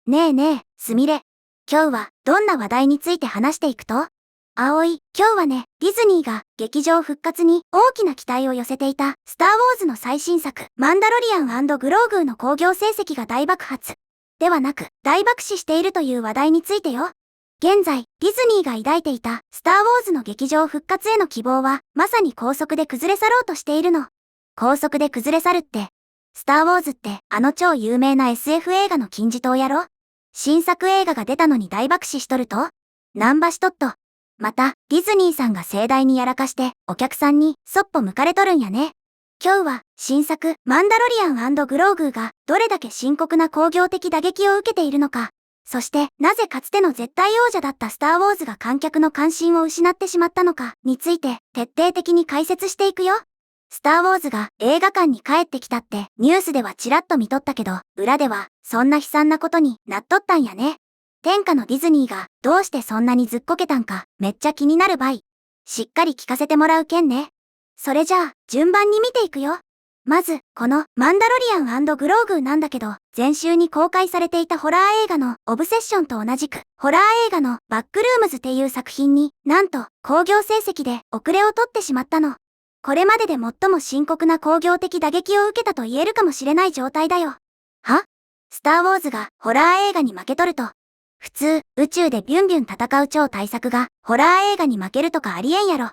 ねえねえ、すみれ。今日はどんな話題について話していくと？葵、今日はね、ディズニーが劇場復活に大きな期待を寄せていたスターウォーズの最新作、マンダロリアン&グローグーの興行成績が大爆発。ではなく、大爆死しているという話題についてよ。現在、ディズニーが抱いていたスターウォーズの劇場復活への希望は、まさに高速で崩れ去ろうとしているの。高速で崩れ去るって、スターウォーズってあの超有名な SF 映画の金字塔やろ？新作映画が出たのに大爆死しとると？ナンバしとっと。また、ディズニーさんが盛大にやらかして、お客さんにそっぽ向かれとるんやね。今日は、新作、マンダロリアン&グローグーが、どれだけ深刻な興行的打撃を受けているのか。そして、なぜかつての絶対王者だったスターウォーズが観客の関心を失ってしまったのか、について、徹底的に解説していくよ。スターウォーズが映画館に帰ってきたってニュースではちらっと見とったけど、裏ではそんな悲惨なことになっとったんやね。天下のディズニーがどうしてそんなにずっこけたんかめっちゃ気になるばい。しっかり聞かせてもらうけんね。それじゃあ順番に見ていくよ。まず、このマンダロリアン&グローグーなんだけど、前週に公開されていたホラー映画のオブセッションと同じく、ホラー映画のバックルームズっていう作品になんと興行成績で遅れを取ってしまったの。これまでで最も深刻な興行的打撃を受けたと言えるかもしれない状態だよ。は？スターウォーズがホラー映画に負けとると。普通、宇宙でビュンビュン戦う超大作がホラー映画に負けるとかありえんやろ。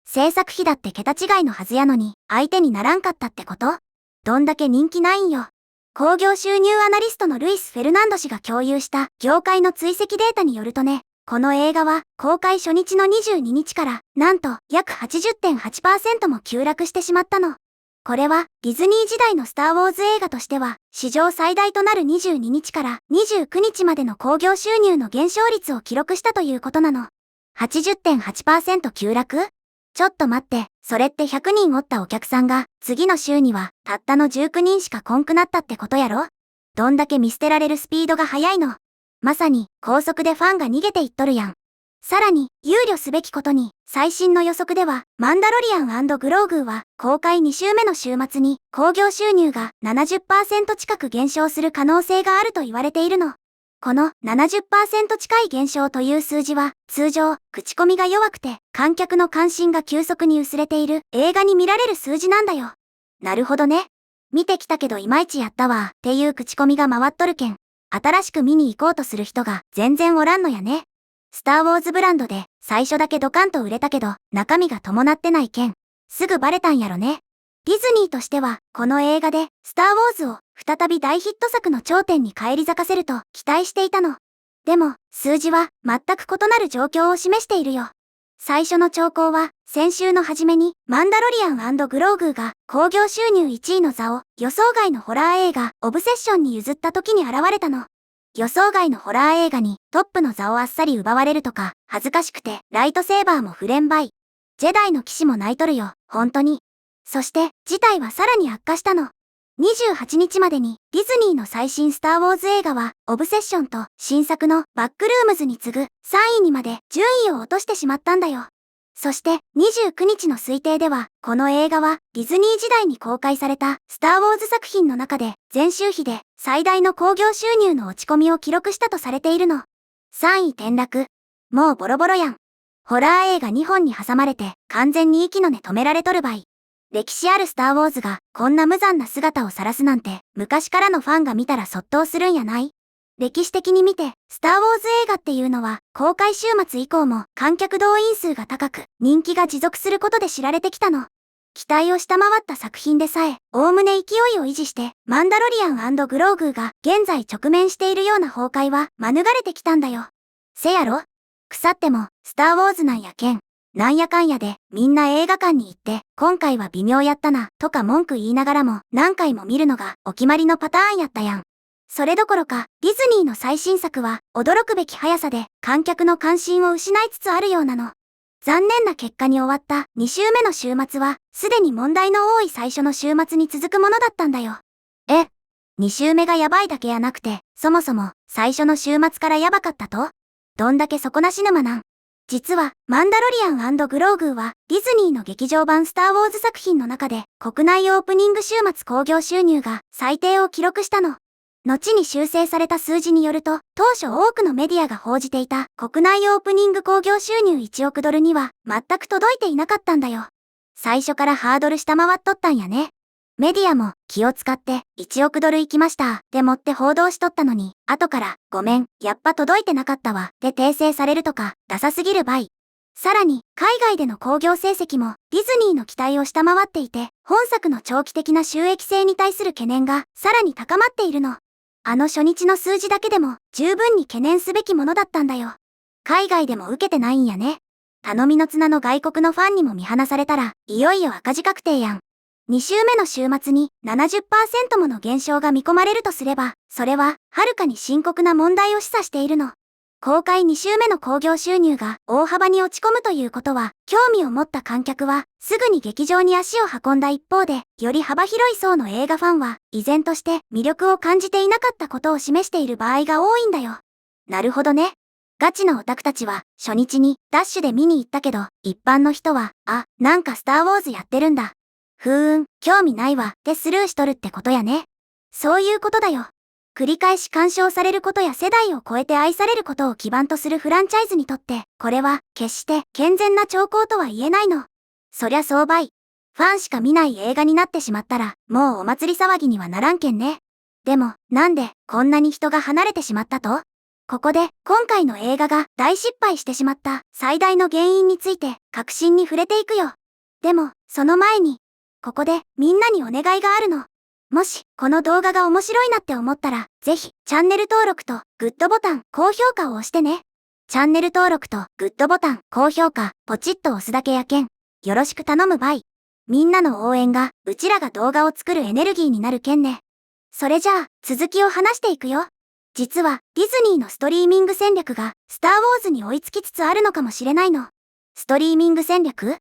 制作費だって桁違いのはずやのに相手にならんかったってこと？どんだけ人気ないんよ。興行収入アナリストのルイス・フェルナンド氏が共有した業界の追跡データによるとね、この映画は公開初日の22日からなんと約 80.8% も急落してしまったの。これはディズニー時代のスターウォーズ映画としては史上最大となる22日から29日までの興行収入の減少率を記録したということなの。80.8% 急落？ちょっと待って、それって100人おったお客さんが次の週にはたったの19人しか来んくなったってことやろ？どんだけ見捨てられるスピードが速いの。まさに高速でファンが逃げていっとるやん。さらに憂慮すべきことに最新の予測ではマンダロリアン&グローグーは公開2週目の週末に興行収入が 70% 近く減少する可能性があると言われているの。この 70% 近い減少という数字は通常口コミが弱くて観客の関心が急速に薄れている映画に見られる数字なんだよ。なるほどね。見てきたけどいまいちやったわっていう口コミが回っとるけん。新しく見に行こうとする人が全然おらんのやね。スターウォーズブランドで最初だけドカンと売れたけど中身が伴ってないけん。すぐバレたんやろね。ディズニーとしてはこの映画でスターウォーズを再び大ヒット作の頂点に返り咲かせると期待していたの。でも数字は全く異なる状況を示しているよ。最初の兆候は先週の初めにマンダロリアン&グローグーが興行収入1位の座を予想外のホラー映画オブセッションに譲った時に現れたの。予想外のホラー映画にトップの座をあっさり奪われるとか恥ずかしくてライトセーバーも不連敗。ジェダイの騎士も泣いとるよ、本当に。そして事態はさらに悪化したの。28日までにディズニーの最新スターウォーズ映画はオブセッションと新作のバックルームズに次ぐ3位にまで順位を落としてしまったんだよ。そして29日の推定ではこの映画はディズニー時代に公開されたスターウォーズ作品の中で前週比で最大の興行収入の落ち込みを記録したとされているの。3位転落。もうボロボロやん。ホラー映画2本に挟まれて完全に息の根止められとるばい。歴史あるスターウォーズがこんな無残な姿を晒すなんて昔からのファンが見たら卒倒するんやない？歴史的に見てスターウォーズ映画っていうのは公開週末以降も観客動員数が高く人気が持続することで知られてきたの。期待を下回った作品でさえおおむね勢いを維持してマンダロリアン&グローグーが現在直面しているような崩壊は免れてきたんだよ。せやろ？腐ってもスターウォーズなんやけん。なんやかんやでみんな映画館に行って今回は微妙やったなとか文句言いながらも何回も見るのがお決まりのパターンやったやん。それどころかディズニーの最新作は驚くべき速さで観客の関心を失いつつあるようなの。残念な結果に終わった2週目の週末はすでに問題の多い最初の週末に続くものだったんだよ。2週目がやばいだけやなくてそもそも最初の週末からやばかったと？どんだけ底なし沼なん？実は、マンダロリアン&グローグーは、ディズニーの劇場版スターウォーズ作品の中で、国内オープニング週末興行収入が最低を記録したの。後に修正された数字によると、当初多くのメディアが報じていた国内オープニング興行収入1億ドルには全く届いていなかったんだよ。最初からハードル下回っとったんやね。メディアも気を使って1億ドル行きましたでもって報道しとったのに、後からごめん、やっぱ届いてなかったわで訂正されるとかダサすぎるばい。さらに海外での興行成績もディズニーの期待を下回っていて、本作の長期的な収益性に対する懸念がさらに高まっているの。あの初日の数字だけでも十分に懸念すべきものだったんだよ。海外でも受けてないんやね。頼みの綱の外国のファンにも見放されたら、いよいよ赤字確定やん。2週目の週末に 70% もの減少が見込まれるとすれば、それははるかに深刻な問題を示唆しているの。公開2週目の興行収入が大幅に落ち込むということは、興味を持った観客はすぐに劇場に足を運んだ一方で、より幅広い層の映画ファンは依然として魅力を感じていなかったことを示している場合が多いんだよ。なるほどね。ガチのオタクたちは初日にダッシュで見に行ったけど、一般の人は、なんかスターウォーズやってるんだ。興味ないわってスルーしとるってことやね。そういうことだよ。繰り返し鑑賞されることや世代を超えて愛されることを基盤とするフランチャイズにとって、これは決して健全な兆候とは言えないの。そりゃそうばい。ファンしか見ない映画になってしまったら、もうお祭り騒ぎにはならんけんね。でも、なんでこんなに人が離れてしまったと？ここで今回の映画が大失敗してしまった最大の原因について核心に触れていくよ。でも、その前に、ここでみんなにお願いがあるの。もし、この動画が面白いなって思ったら、ぜひ、チャンネル登録とグッドボタン、高評価を押してね。チャンネル登録とグッドボタン、高評価、ポチッと押すだけやけん。よろしく頼むばい。みんなの応援が、うちらが動画を作るエネルギーになるけんね。それじゃあ、続きを話していくよ。実は、ディズニーのストリーミング戦略が、スターウォーズに追いつきつつあるのかもしれないの。ストリーミング戦略？っ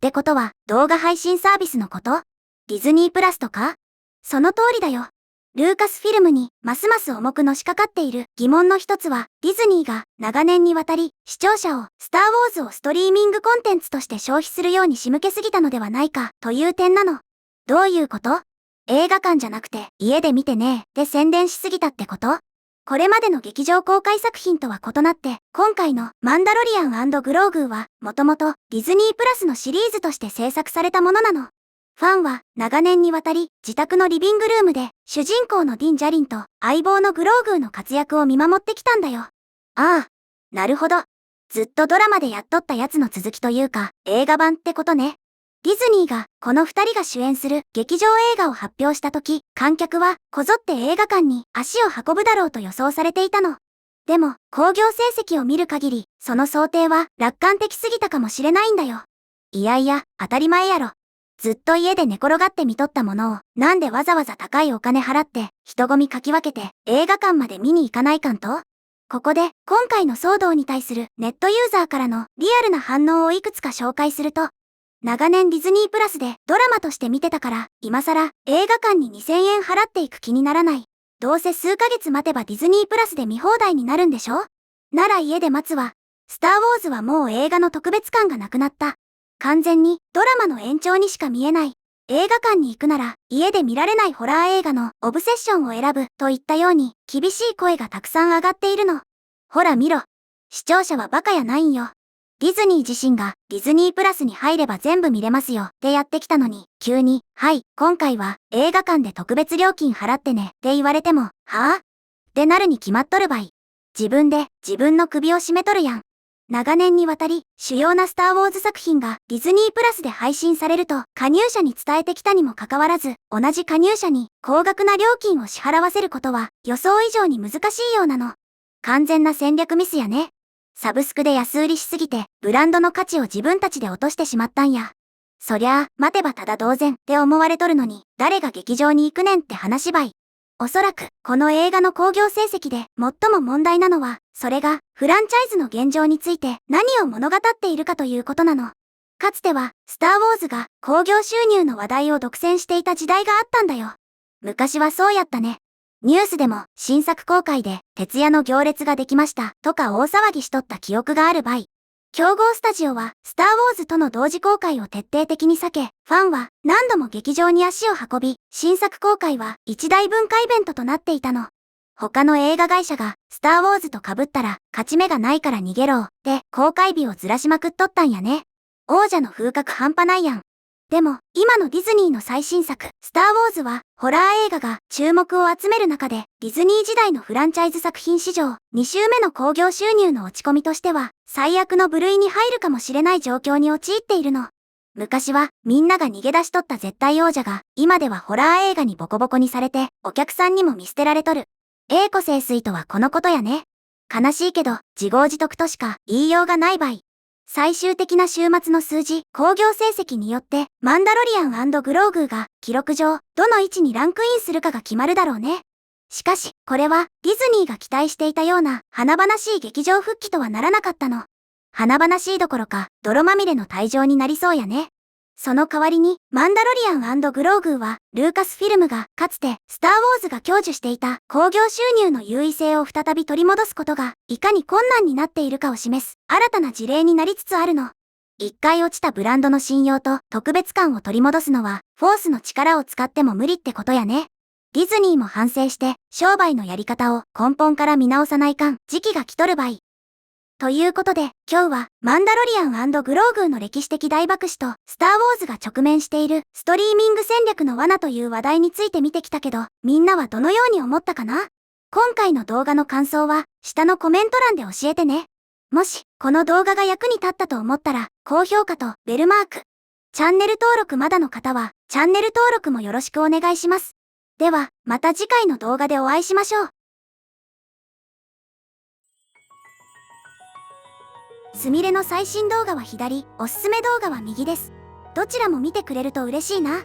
てことは、動画配信サービスのこと？ディズニープラスとか？その通りだよ。ルーカスフィルムにますます重くのしかかっている疑問の一つは、ディズニーが長年にわたり視聴者をスターウォーズをストリーミングコンテンツとして消費するように仕向けすぎたのではないかという点なの。どういうこと？映画館じゃなくて家で見てねで宣伝しすぎたってこと？これまでの劇場公開作品とは異なって、今回のマンダロリアン&グローグーは、もともとディズニープラスのシリーズとして制作されたものなの。ファンは長年にわたり自宅のリビングルームで主人公のディン・ジャリンと相棒のグローグーの活躍を見守ってきたんだよ。ああ、なるほど。ずっとドラマでやっとったやつの続きというか映画版ってことね。ディズニーがこの二人が主演する劇場映画を発表した時、観客はこぞって映画館に足を運ぶだろうと予想されていたの。でも、興行成績を見る限り、その想定は楽観的すぎたかもしれないんだよ。いやいや、当たり前やろ。ずっと家で寝転がって見とったものを、なんでわざわざ高いお金払って、人混みかき分けて映画館まで見に行かないかんと？ここで、今回の騒動に対するネットユーザーからのリアルな反応をいくつか紹介すると、長年ディズニープラスでドラマとして見てたから、今更映画館に2000円払っていく気にならない。どうせ数ヶ月待てばディズニープラスで見放題になるんでしょ？なら家で待つわ。スターウォーズはもう映画の特別感がなくなった。完全にドラマの延長にしか見えない。映画館に行くなら家で見られないホラー映画のオブセッションを選ぶといったように厳しい声がたくさん上がっているの。ほら見ろ。視聴者はバカやないんよ。ディズニー自身がディズニープラスに入れば全部見れますよってやってきたのに、急に、はい、今回は映画館で特別料金払ってねって言われても、はぁ？ってなるに決まっとるばい。自分で自分の首を絞めとるやん。長年にわたり主要なスターウォーズ作品がディズニープラスで配信されると加入者に伝えてきたにもかかわらず、同じ加入者に高額な料金を支払わせることは予想以上に難しいようなの。完全な戦略ミスやね。サブスクで安売りしすぎてブランドの価値を自分たちで落としてしまったんや。そりゃあ待てばただ同然って思われとるのに誰が劇場に行くねんって話ばい。おそらくこの映画の興行成績で最も問題なのは、それがフランチャイズの現状について何を物語っているかということなの。かつてはスターウォーズが興行収入の話題を独占していた時代があったんだよ。昔はそうやったね。ニュースでも新作公開で徹夜の行列ができましたとか大騒ぎしとった記憶があるばい。競合スタジオはスターウォーズとの同時公開を徹底的に避け、ファンは何度も劇場に足を運び、新作公開は一大文化イベントとなっていたの。他の映画会社がスター・ウォーズと被ったら勝ち目がないから逃げろで公開日をずらしまくっとったんやね。王者の風格半端ないやん。でも、今のディズニーの最新作、スター・ウォーズは、ホラー映画が注目を集める中で、ディズニー時代のフランチャイズ作品史上、2週目の興行収入の落ち込みとしては、最悪の部類に入るかもしれない状況に陥っているの。昔は、みんなが逃げ出しとった絶対王者が、今ではホラー映画にボコボコにされて、お客さんにも見捨てられとる。栄枯盛衰とはこのことやね。悲しいけど、自業自得としか言いようがないばい。最終的な週末の数字、興行成績によって、マンダロリアン&グローグーが、記録上、どの位置にランクインするかが決まるだろうね。しかし、これは、ディズニーが期待していたような、華々しい劇場復帰とはならなかったの。華々しいどころか、泥まみれの退場になりそうやね。その代わりに、マンダロリアン&グローグーは、ルーカスフィルムが、かつて、スター・ウォーズが享受していた、興行収入の優位性を再び取り戻すことが、いかに困難になっているかを示す、新たな事例になりつつあるの。一回落ちたブランドの信用と特別感を取り戻すのは、フォースの力を使っても無理ってことやね。ディズニーも反省して、商売のやり方を根本から見直さないかん、時期が来とるばい。ということで、今日は、マンダロリアン&グローグーの歴史的大爆死と、スター・ウォーズが直面している、ストリーミング戦略の罠という話題について見てきたけど、みんなはどのように思ったかな？今回の動画の感想は、下のコメント欄で教えてね。もし、この動画が役に立ったと思ったら、高評価とベルマーク。チャンネル登録まだの方は、チャンネル登録もよろしくお願いします。では、また次回の動画でお会いしましょう。すみれの最新動画は左、おすすめ動画は右です。どちらも見てくれると嬉しいな。